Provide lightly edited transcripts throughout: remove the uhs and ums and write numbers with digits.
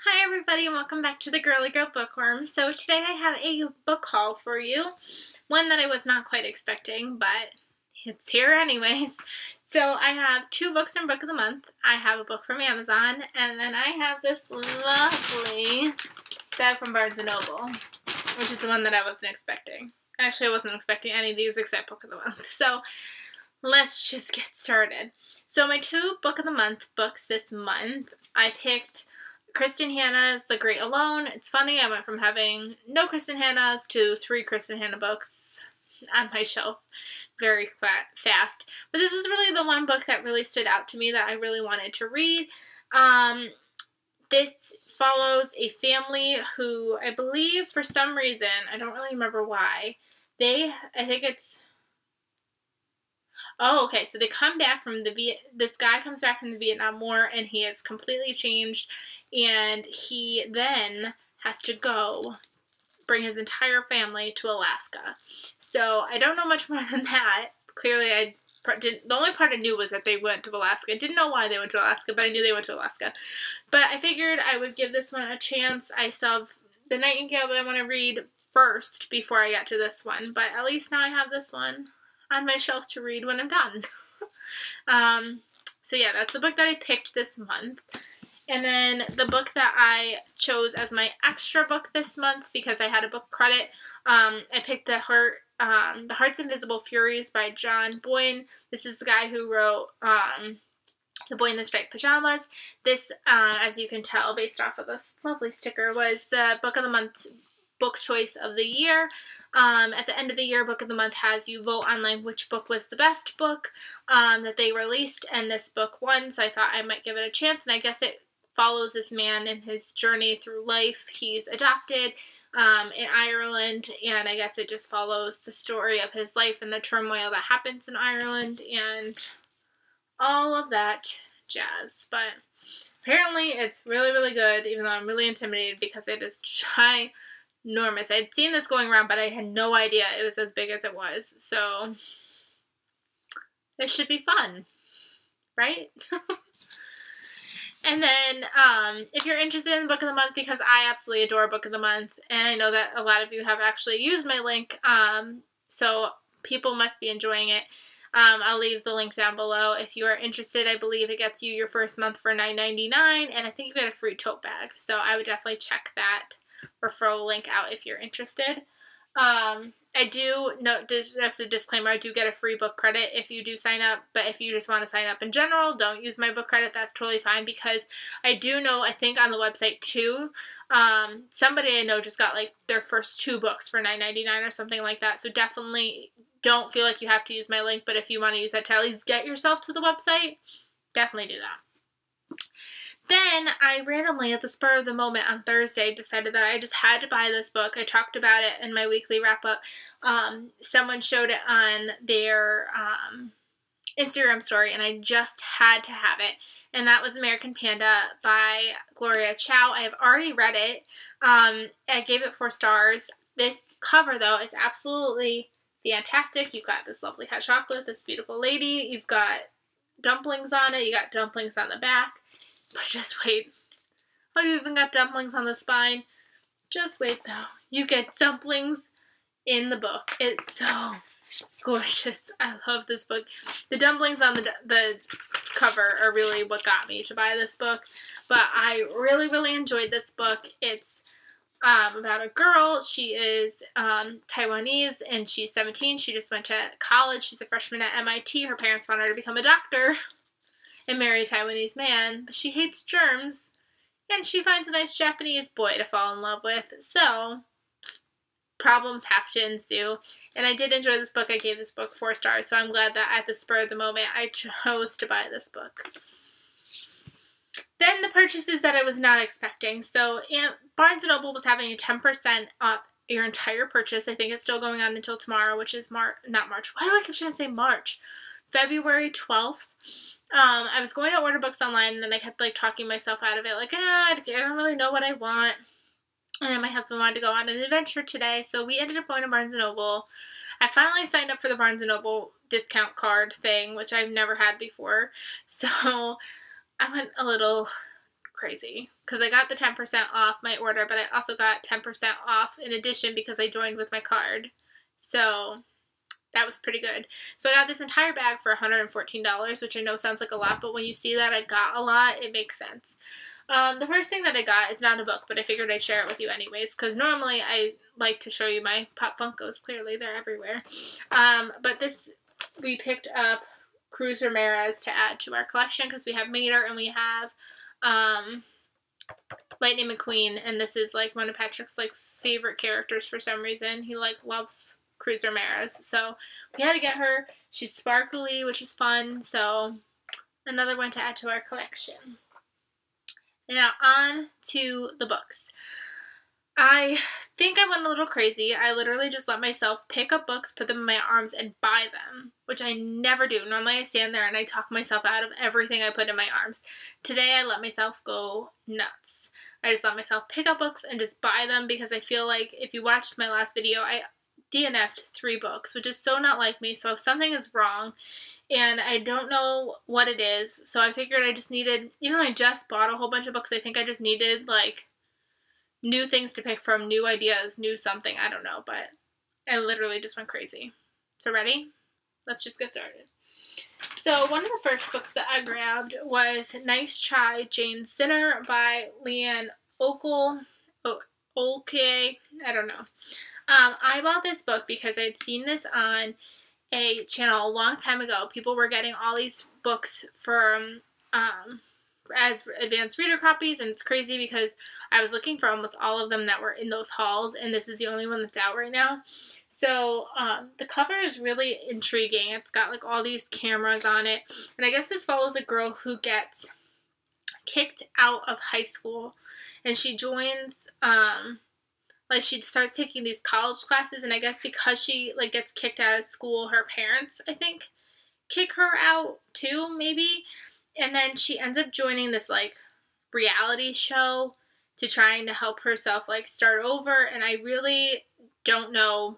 Hi everybody and welcome back to the Girly Girl Bookworm. So today I have a book haul for you. One that I was not quite expecting, but it's here anyways. So I have two books from Book of the Month. I have a book from Amazon, and then I have this lovely bag from Barnes & Noble, which is the one that I wasn't expecting. Actually, I wasn't expecting any of these except Book of the Month. So let's just get started. So my two Book of the Month books this month, I picked Kristen Hanna's The Great Alone. It's funny, I went from having no Kristen Hanna's to 3 Kristen Hanna books on my shelf very fast. But this was really the one book that really stood out to me that I really wanted to read. This follows a family who, I believe for some reason, I don't really remember why, so they come back from this guy comes back from the Vietnam War, and he is completely changed, and he then has to go bring his entire family to Alaska. So I don't know much more than that. Clearly the only part I knew was that they went to Alaska. I didn't know why they went to Alaska, but I knew they went to Alaska. But I figured I would give this one a chance. I still have The Nightingale that I want to read first before I got to this one, but at least now I have this one on my shelf to read when I'm done. So yeah, that's the book that I picked this month. And then the book that I chose as my extra book this month, because I had a book credit, I picked The Heart's Invisible Furies by John Boyne. This is the guy who wrote The Boy in the Striped Pajamas. This, as you can tell based off of this lovely sticker, was the Book of the Month book choice of the year. At the end of the year, Book of the Month has you vote online which book was the best book that they released, and this book won, so I thought I might give it a chance. And I guess it follows this man in his journey through life. He's adopted in Ireland, and I guess it just follows the story of his life and the turmoil that happens in Ireland and all of that jazz. But apparently it's really, really good, even though I'm really intimidated because it is ginormous. I had seen this going around, but I had no idea it was as big as it was. So it should be fun, right? And then if you're interested in the Book of the Month, because I absolutely adore Book of the Month, and I know that a lot of you have actually used my link, so people must be enjoying it. I'll leave the link down below. If you are interested, I believe it gets you your first month for $9.99, and I think you get a free tote bag. So I would definitely check that referral link out if you're interested. I do note, just a disclaimer, I do get a free book credit if you do sign up, but if you just want to sign up in general, don't use my book credit. That's totally fine, because I do know, I think on the website too, somebody I know just got like their first 2 books for $9.99 or something like that. So definitely don't feel like you have to use my link, but if you want to use that to at least get yourself to the website, definitely do that. Then I randomly, at the spur of the moment on Thursday, decided that I just had to buy this book. I talked about it in my weekly wrap-up. Someone showed it on their Instagram story, and I just had to have it. And that was American Panda by Gloria Chow. I have already read it. I gave it 4 stars. This cover, though, is absolutely fantastic. You've got this lovely hot chocolate, this beautiful lady. You've got dumplings on it. You got dumplings on the back. But just wait. Oh, you even got dumplings on the spine. Just wait, though. You get dumplings in the book. It's so gorgeous. I love this book. The dumplings on the cover are really what got me to buy this book. But I really, really enjoyed this book. It's about a girl. She is Taiwanese, and she's 17. She just went to college. She's a freshman at MIT. Her parents want her to become a doctor and marry a Taiwanese man, but she hates germs, and she finds a nice Japanese boy to fall in love with, so problems have to ensue. And I did enjoy this book. I gave this book 4 stars, so I'm glad that at the spur of the moment I chose to buy this book. Then the purchases that I was not expecting. So Barnes & Noble was having a 10% off your entire purchase. I think it's still going on until tomorrow, which is not March. Why do I keep trying to say March? February 12th. I was going to order books online, and then I kept like talking myself out of it. Like, I don't really know what I want. And then my husband wanted to go on an adventure today, so we ended up going to Barnes & Noble. I finally signed up for the Barnes & Noble discount card thing, which I've never had before. So I went a little crazy because I got the 10% off my order, but I also got 10% off in addition because I joined with my card. So that was pretty good. So I got this entire bag for $114, which I know sounds like a lot, but when you see that I got a lot, it makes sense. The first thing that I got is not a book, but I figured I'd share it with you anyways, because normally I like to show you my Pop Funkos. Clearly, they're everywhere. But this, we picked up Cruz Ramirez to add to our collection, because we have Mater and we have Lightning McQueen, and this is like one of Patrick's like favorite characters for some reason. He like loves Cruz Ramirez, so we had to get her. She's sparkly, which is fun, so another one to add to our collection. And now on to the books. I think I went a little crazy. I literally just let myself pick up books, put them in my arms, and buy them, which I never do. Normally I stand there and I talk myself out of everything I put in my arms. Today I let myself go nuts. I just let myself pick up books and just buy them, because I feel like if you watched my last video, I DNF'd 3 books, which is so not like me. So if something is wrong and I don't know what it is, so I figured I just needed, even though I just bought a whole bunch of books, I think I just needed like new things to pick from, new ideas, new something, I don't know, but I literally just went crazy. So ready? Let's just get started. So one of the first books that I grabbed was Nice Try, Jane Sinner by Leanne Olke, I don't know. I bought this book because I had seen this on a channel a long time ago. People were getting all these books from as advanced reader copies, and it's crazy because I was looking for almost all of them that were in those hauls, and this is the only one that's out right now. So the cover is really intriguing. It's got like all these cameras on it, and I guess this follows a girl who gets kicked out of high school, and she joins like she starts taking these college classes, and I guess because she like gets kicked out of school, her parents, I think, kick her out too, maybe. And then she ends up joining this like reality show to trying to help herself like start over, and I really don't know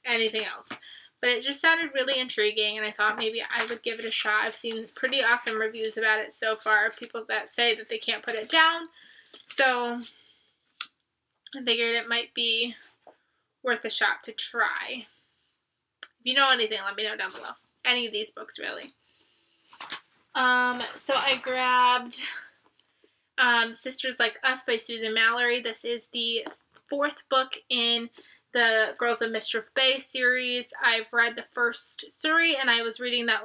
anything else. But it just sounded really intriguing, and I thought maybe I would give it a shot. I've seen pretty awesome reviews about it so far, people that say that they can't put it down. So I figured it might be worth a shot to try. If you know anything, let me know down below. Any of these books, really. So I grabbed Sisters Like Us by Susan Mallory. This is the 4th book in the Girls of Mischief Bay series. I've read the first 3, and I was reading the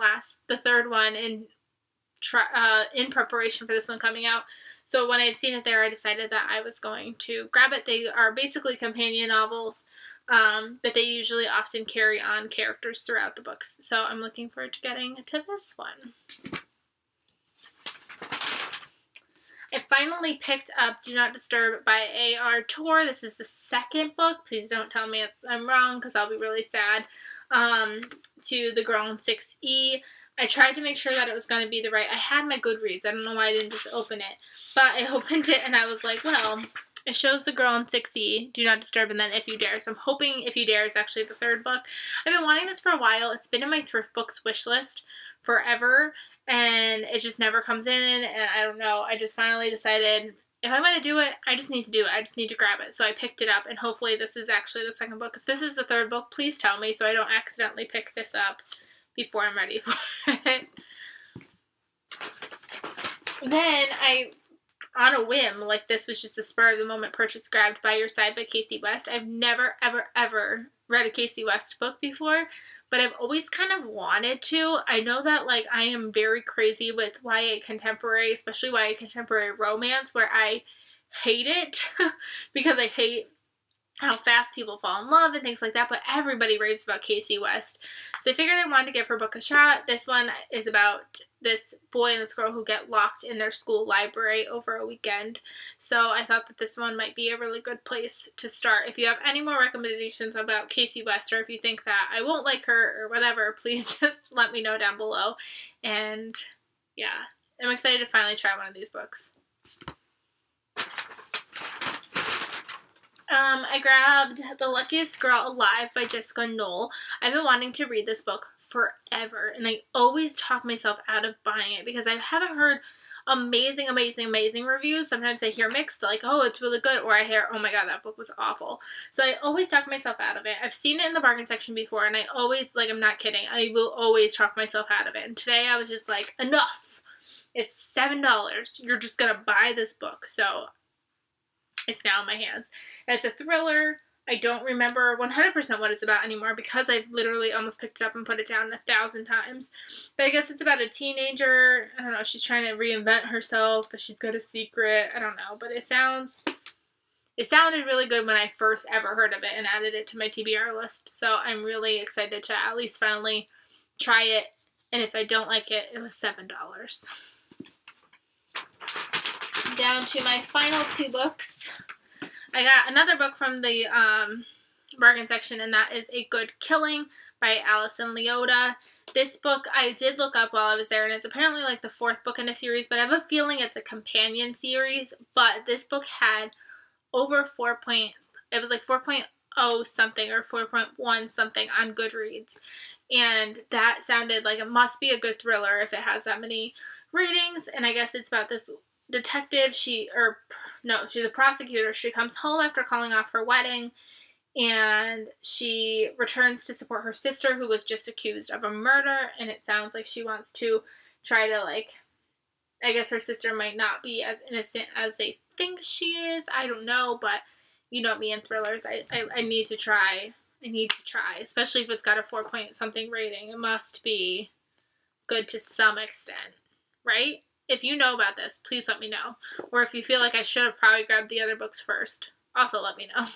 3rd one in preparation for this one coming out. So when I had seen it there, I decided that I was going to grab it. They are basically companion novels, but they usually often carry on characters throughout the books. So I'm looking forward to getting to this one. I finally picked up Do Not Disturb by A.R. Torr. This is the 2nd book. Please don't tell me I'm wrong, because I'll be really sad. To The Girl in 6E. I tried to make sure that it was going to be the right... I had my Goodreads. I don't know why I didn't just open it. But I opened it and I was like, well, it shows The Girl in 6E, Do Not Disturb, and then If You Dare. So I'm hoping If You Dare is actually the 3rd book. I've been wanting this for a while. It's been in my thrift books wish list forever, and it just never comes in, and I don't know. I just finally decided if I'm going to do it, I just need to do it. I just need to grab it. So I picked it up, and hopefully this is actually the 2nd book. If this is the 3rd book, please tell me so I don't accidentally pick this up before I'm ready for it. Then on a whim, like this was just a spur of the moment purchase, grabbed By Your Side by Casey West. I've never, ever, ever read a Casey West book before, but I've always kind of wanted to. I know that like I am very crazy with YA contemporary, especially YA contemporary romance, where I hate it because I hate how fast people fall in love and things like that, but everybody raves about Casey West. So I figured I wanted to give her book a shot. This one is about this boy and this girl who get locked in their school library over a weekend. So I thought that this one might be a really good place to start. If you have any more recommendations about Casey West, or if you think that I won't like her or whatever, please just let me know down below. And yeah, I'm excited to finally try one of these books. I grabbed The Luckiest Girl Alive by Jessica Knoll. I've been wanting to read this book forever, and I always talk myself out of buying it because I haven't heard amazing, amazing, amazing reviews. Sometimes I hear mixed, like, oh, it's really good, or I hear, oh my god, that book was awful. So I always talk myself out of it. I've seen it in the bargain section before, and I always, like, I'm not kidding, I will always talk myself out of it. And today I was just like, enough. It's $7. You're just gonna buy this book. So it's now in my hands. It's a thriller. I don't remember 100% what it's about anymore because I've literally almost picked it up and put it down 1,000 times. But I guess it's about a teenager. I don't know. She's trying to reinvent herself, but she's got a secret. I don't know. But it sounded really good when I first ever heard of it and added it to my TBR list. So I'm really excited to at least finally try it. And if I don't like it, it was $7. Down to my final 2 books. I got another book from the bargain section, and that is A Good Killing by Alison Leota. This book I did look up while I was there, and it's apparently like the 4th book in a series, but I have a feeling it's a companion series. But this book had over 4 points. It was like 4.0 something or 4.1 something on Goodreads. And that sounded like it must be a good thriller if it has that many ratings. And I guess it's about this detective. She's a prosecutor. She comes home after calling off her wedding, and she returns to support her sister, who was just accused of a murder, and it sounds like she wants to try to, like, I guess her sister might not be as innocent as they think she is. I don't know, but you know me in thrillers. I need to try. I need to try, especially if it's got a 4 point something rating. It must be good to some extent, right? If you know about this, please let me know. Or if you feel like I should have probably grabbed the other books first, also let me know.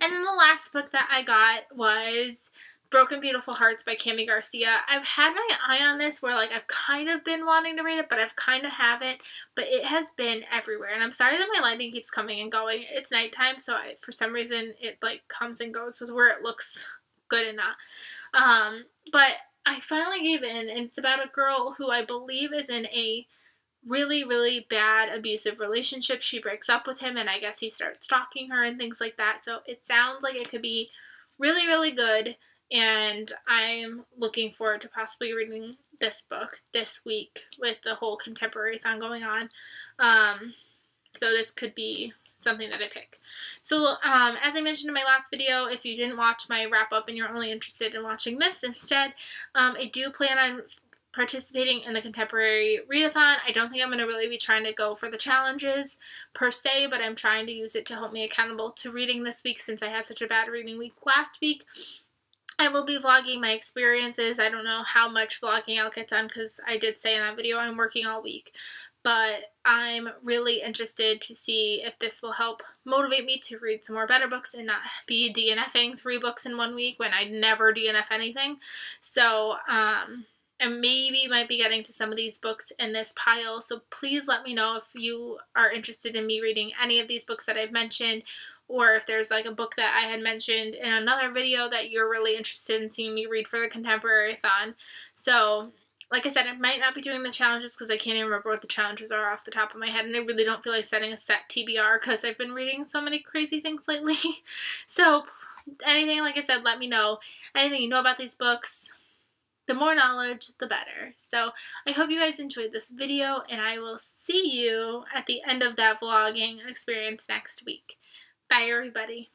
And then the last book that I got was Broken Beautiful Hearts by Cami Garcia. I've had my eye on this where, like, I've kind of been wanting to read it, but I've kind of haven't. But it has been everywhere. And I'm sorry that my lighting keeps coming and going. It's nighttime, so for some reason it, like, comes and goes with where it looks good and not. But I finally gave in, and it's about a girl who I believe is in a really, really bad abusive relationship. She breaks up with him, and I guess he starts stalking her and things like that. So it sounds like it could be really, really good, and I'm looking forward to possibly reading this book this week with the whole contemporary-thon going on. So this could be something that I pick. So, as I mentioned in my last video, if you didn't watch my wrap-up and you're only interested in watching this instead, I do plan on participating in the contemporary readathon. I don't think I'm going to really be trying to go for the challenges per se, but I'm trying to use it to help me accountable to reading this week since I had such a bad reading week last week. I will be vlogging my experiences. I don't know how much vlogging I'll get done because I did say in that video I'm working all week. But I'm really interested to see if this will help motivate me to read some more better books and not be DNFing 3 books in 1 week when I never DNF anything. So, and maybe might be getting to some of these books in this pile. So please let me know if you are interested in me reading any of these books that I've mentioned, or if there's like a book that I had mentioned in another video that you're really interested in seeing me read for the contemporary-thon. So, like I said, I might not be doing the challenges because I can't even remember what the challenges are off the top of my head, and I really don't feel like setting a set TBR because I've been reading so many crazy things lately. So, anything, like I said, let me know. Anything you know about these books, the more knowledge, the better. So, I hope you guys enjoyed this video, and I will see you at the end of that vlogging experience next week. Bye, everybody.